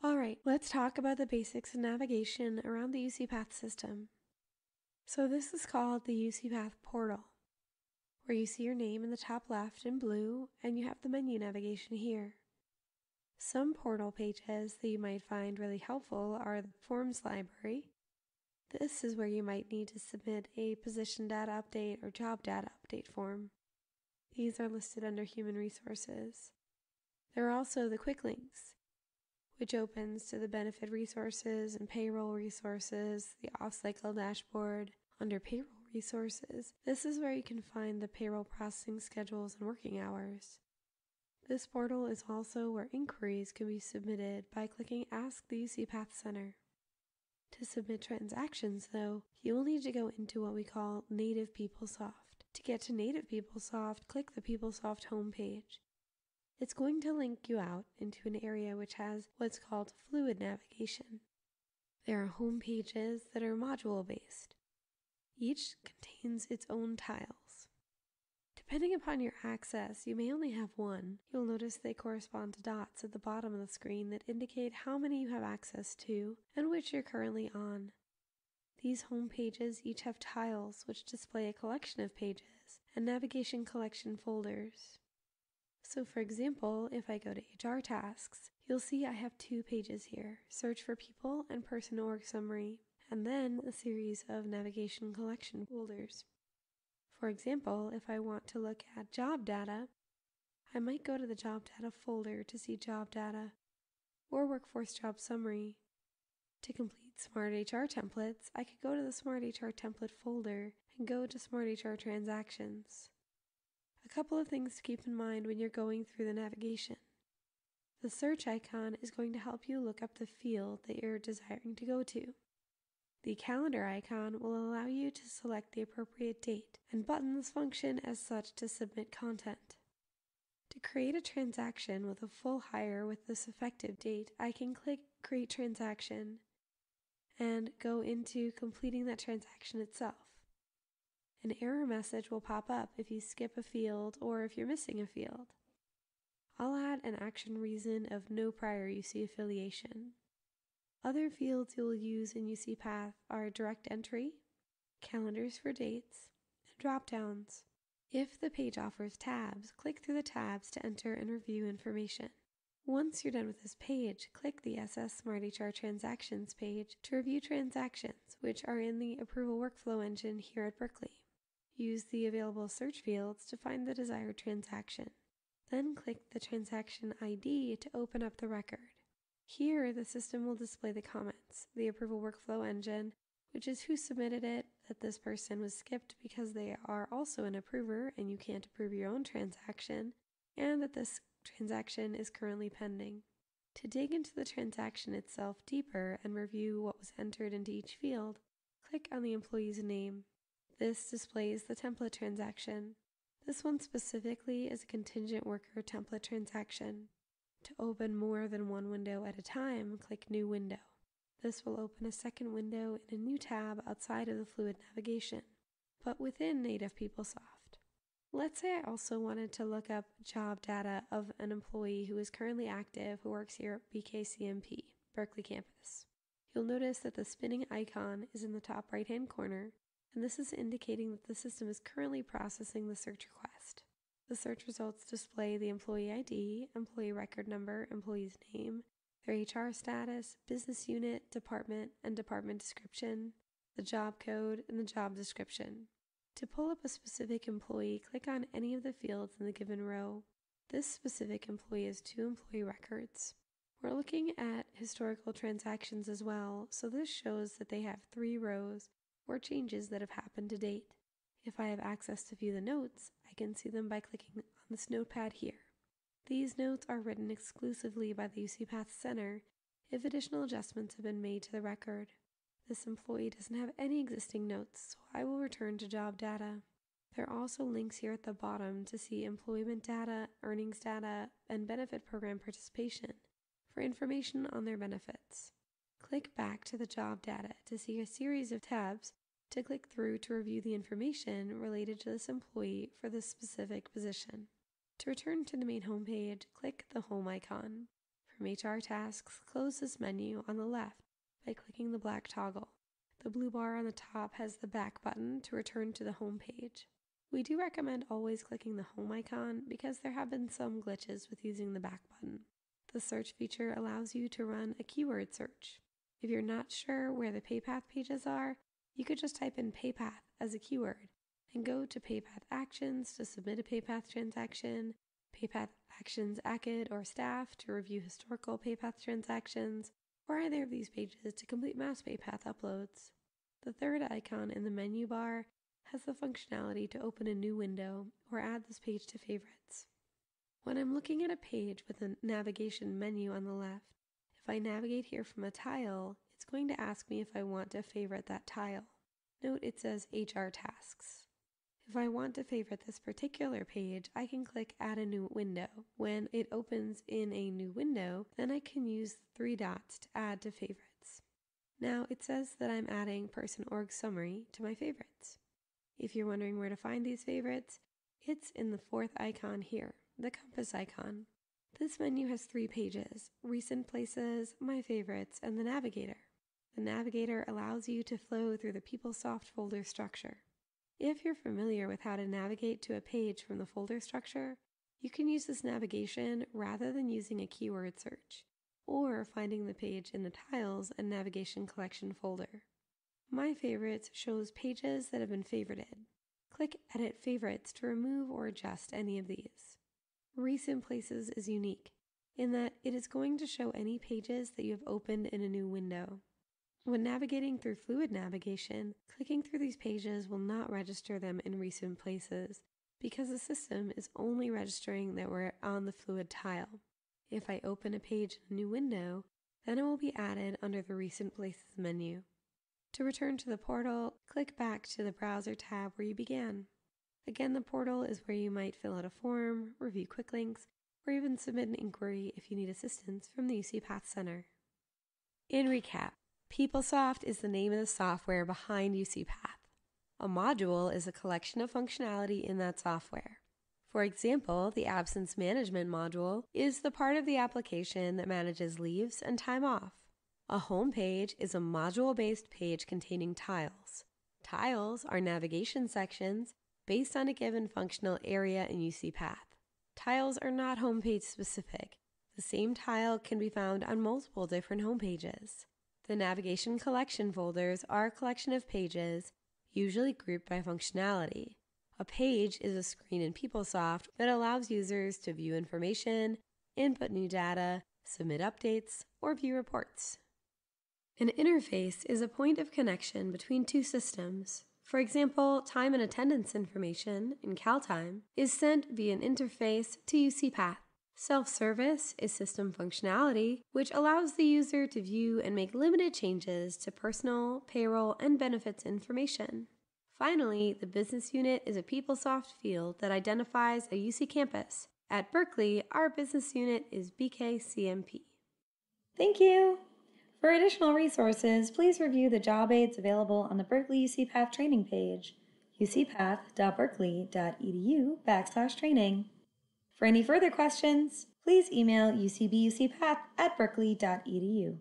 Alright, let's talk about the basics of navigation around the UCPath system. So this is called the UCPath portal, where you see your name in the top left in blue and you have the menu navigation here. Some portal pages that you might find really helpful are the Forms library. This is where you might need to submit a position data update or job data update form. These are listed under Human Resources. There are also the quick links, which opens to the benefit resources and payroll resources, the off-cycle dashboard. Under payroll resources, this is where you can find the payroll processing schedules and working hours. This portal is also where inquiries can be submitted by clicking Ask the UCPath Center. To submit transactions, though, you will need to go into what we call Native PeopleSoft. To get to Native PeopleSoft, click the PeopleSoft homepage. It's going to link you out into an area which has what's called fluid navigation. There are home pages that are module-based. Each contains its own tiles. Depending upon your access, you may only have one. You'll notice they correspond to dots at the bottom of the screen that indicate how many you have access to and which you're currently on. These home pages each have tiles which display a collection of pages and navigation collection folders. So for example, if I go to HR tasks, you'll see I have two pages here, Search for People and Person Org Summary, and then a series of navigation collection folders. For example, if I want to look at job data, I might go to the job data folder to see job data, or workforce job summary. To complete Smart HR templates, I could go to the Smart HR template folder and go to Smart HR transactions. A couple of things to keep in mind when you're going through the navigation. The search icon is going to help you look up the field that you're desiring to go to. The calendar icon will allow you to select the appropriate date, and buttons function as such to submit content. To create a transaction with a full hire with this effective date, I can click Create Transaction and go into completing that transaction itself. An error message will pop up if you skip a field or if you're missing a field. I'll add an action reason of no prior UC affiliation. Other fields you'll use in UCPath are direct entry, calendars for dates, and drop-downs. If the page offers tabs, click through the tabs to enter and review information. Once you're done with this page, click the SS Smart HR Transactions page to review transactions, which are in the Approval Workflow engine here at Berkeley. Use the available search fields to find the desired transaction. Then click the transaction ID to open up the record. Here, the system will display the comments, the Approval Workflow engine, which is who submitted it, that this person was skipped because they are also an approver and you can't approve your own transaction, and that this transaction is currently pending. To dig into the transaction itself deeper and review what was entered into each field, click on the employee's name. This displays the template transaction. This one specifically is a contingent worker template transaction. To open more than one window at a time, click New Window. This will open a second window in a new tab outside of the fluid navigation, but within Native PeopleSoft. Let's say I also wanted to look up job data of an employee who is currently active who works here at BKCMP, Berkeley campus. You'll notice that the spinning icon is in the top right-hand corner, and this is indicating that the system is currently processing the search request. The search results display the employee ID, employee record number, employee's name, their HR status, business unit, department, and department description, the job code, and the job description. To pull up a specific employee, click on any of the fields in the given row. This specific employee has 2 employee records. We're looking at historical transactions as well, so this shows that they have 3 rows or changes that have happened to date. If I have access to view the notes, I can see them by clicking on this notepad here. These notes are written exclusively by the UCPath Center if additional adjustments have been made to the record. This employee doesn't have any existing notes, so I will return to job data. There are also links here at the bottom to see employment data, earnings data, and benefit program participation for information on their benefits. Click back to the job data to see a series of tabs to click through to review the information related to this employee for this specific position. To return to the main homepage, click the Home icon. For from HR tasks, close this menu on the left by clicking the black toggle. The blue bar on the top has the back button to return to the home page. We do recommend always clicking the home icon because there have been some glitches with using the back button. The search feature allows you to run a keyword search. If you're not sure where the PayPath pages are, you could just type in PayPath as a keyword and go to PayPath Actions to submit a PayPath transaction, PayPath Actions ACID or staff to review historical PayPath transactions, or either of these pages to complete mass PayPath uploads. The third icon in the menu bar has the functionality to open a new window or add this page to favorites. When I'm looking at a page with a navigation menu on the left, if I navigate here from a tile, it's going to ask me if I want to favorite that tile. Note it says HR tasks. If I want to favorite this particular page, I can click Add a New Window. When it opens in a new window, then I can use the three dots to add to favorites. Now it says that I'm adding Person Org Summary to my favorites. If you're wondering where to find these favorites, it's in the fourth icon here, the compass icon. This menu has 3 pages: Recent Places, My Favorites, and the Navigator. The Navigator allows you to flow through the PeopleSoft folder structure. If you're familiar with how to navigate to a page from the folder structure, you can use this navigation rather than using a keyword search, or finding the page in the Tiles and Navigation Collection folder. My Favorites shows pages that have been favorited. Click Edit Favorites to remove or adjust any of these. Recent Places is unique in that it is going to show any pages that you have opened in a new window. When navigating through Fluid Navigation, clicking through these pages will not register them in Recent Places because the system is only registering that we're on the Fluid tile. If I open a page in a new window, then it will be added under the Recent Places menu. To return to the portal, click back to the Browser tab where you began. Again, the portal is where you might fill out a form, review quick links, or even submit an inquiry if you need assistance from the UCPath Center. In recap, PeopleSoft is the name of the software behind UCPath. A module is a collection of functionality in that software. For example, the Absence Management module is the part of the application that manages leaves and time off. A home page is a module-based page containing tiles. Tiles are navigation sections based on a given functional area in UCPath. Tiles are not homepage specific. The same tile can be found on multiple different home pages. The navigation collection folders are a collection of pages, usually grouped by functionality. A page is a screen in PeopleSoft that allows users to view information, input new data, submit updates, or view reports. An interface is a point of connection between two systems. For example, time and attendance information in CalTime is sent via an interface to UCPath. Self-service is system functionality, which allows the user to view and make limited changes to personal, payroll, and benefits information. Finally, the business unit is a PeopleSoft field that identifies a UC campus. At Berkeley, our business unit is BKCMP. Thank you! For additional resources, please review the job aids available on the Berkeley UCPath training page, ucpath.berkeley.edu/training. For any further questions, please email ucbucpath@berkeley.edu.